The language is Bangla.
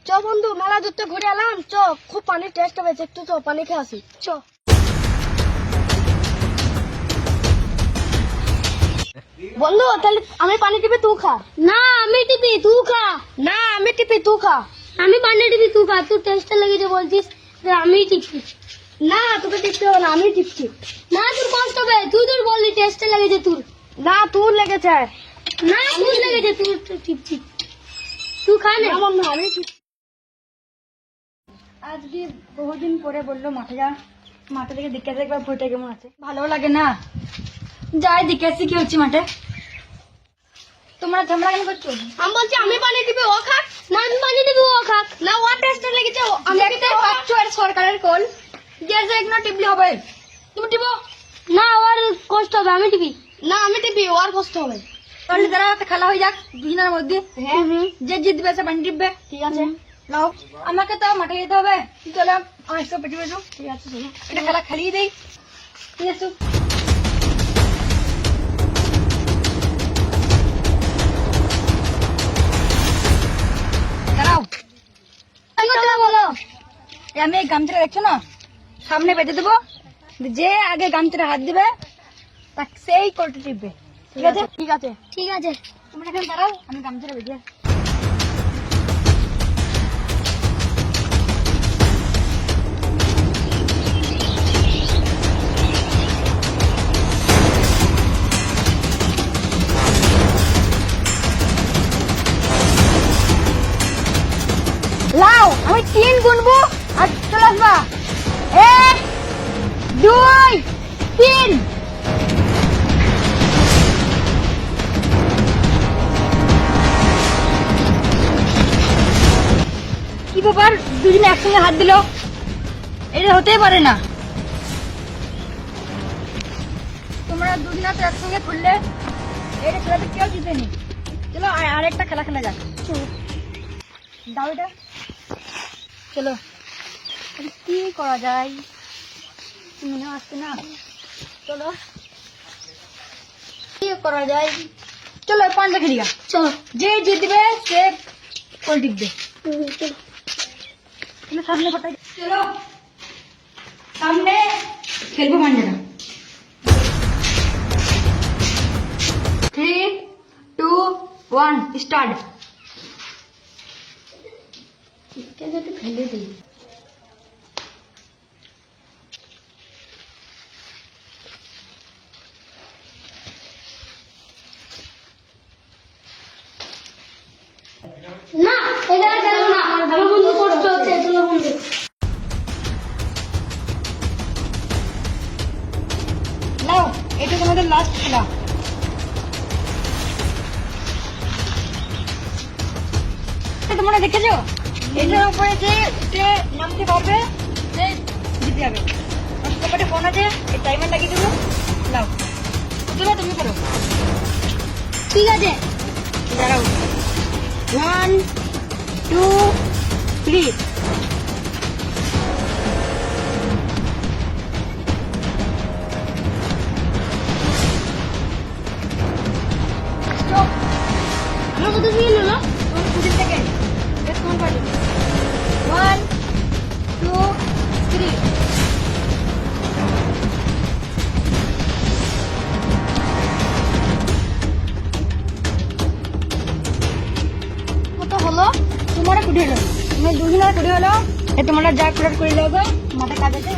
চ বন্ধু মেলা দূর থেকে ঘুরে এলাম, চ খুব পানির টেস্ট হয়েছে, একটু চ পানি খেয়ে আসি। চ বন্ধু, তাহলে আমি পানি টিপি তুই খা। না আমি টিপি তুই খা। না আমি টিপি তুই খা। আমি পানি টিপি তুই খা। তুই টেস্টটা লেগেছে বলছিস যে আমি টিপছি। না তোকে টিপতে হবে না, আমি টিপছি। না তোর কষ্ট হবে, তুই বললি টেস্টটা লেগেছে তোর। না তোর লেগেছে। না তোর লেগেছে, তুই টিপছি। তুই খা না। এমন না, আমি টিপছি। আজকে বহুদিন পরে বললো মাঠে যা, মাঠে থেকে দেখে আসি একবার ভুঁইটা কেমন আছে। ভালো লাগে না, যাই দেখে আসি কি হচ্ছে মাঠে। তোমরা ঝামেলা কেন করছো? আমি বলছি আমি পানি টিপি ও খাক। না আমি পানি টিপি ও খাক। না ও টেস্ট লেগেছে, আমি দেখতে পাচ্ছ এর সরকারের কোল যে একনা টিপলি হবে। তুমি টিপো। না ওর কষ্ট হবে, আমি টিপি। না আমি টিপি, ওর কষ্ট হবে। তাহলে যারা খেলা হয়ে যাক দুজনের মধ্যে, যে জিতবে সে পানি টিপবে। ঠিক আছে নাও, আমাকে তো মাঠে যেতে হবে। চলে আমার সব পেটি পেটু। ঠিক আছে চলো, এটা খেলা খেলিয়ে দেই। ঠিক আছে দাঁড়াও। বলো। আমি এই গামছাটা দেখছো না, সামনে বেঁধে দেবো। যে আগে গামছাটা হাত দিবে তাকে সেই কোলটা টিপবে। ঠিক আছে ঠিক আছে ঠিক আছে। তোমরা এখানে দাঁড়াও, আমি গামছাটা বেঁধে আসি। লাও আমি 3 গুনবো আর চলে আসবা। 1 2 3। কি ব্যাপার, দুজনে একসঙ্গে হাত দিল? এটা হতেই পারে না। তোমরা দুজনে তো একসঙ্গে খুললে, এটা খেলাতে কেউ জিতেনি। চলো আরেকটা খেলা খেলা যাক। দাও এটা। চলো কি করা যায়, মনে আসছে না। চলো কি করা যায়, চলো 5 খেলি গা। চলো যে জিতবে সে কোল টিপবে। সামনে ফটাই, চলো সামনে খেলবো পাঞ্জাটা। 3 2 1 স্টার্ট। ফেলে দিই। না এটা গেল না, আমার বন্ধু কষ্ট হচ্ছে। চলো বন্ধু। নাও এটা তোমাদের লাস্ট খেলা। তোমরা দেখেছো এটার উপরে যে নামতে পারবে সে জিতে যাবে। তোমাদের ফোন আছে, এই টাইমার লাগিয়ে দেবো। নাও চলো তুমি করো। ঠিক আছে দাঁড়াও। 1 2 3। আমার কত দিয়ে নিলো? 2 second. Let's count for it. 1 2 3। কত হলো? তোমার কুড়ি হলো, তুমি দুজনের কুড়ি হলো। তোমরা যা কুড়ার করে লোক মাঠে কাজ আছে।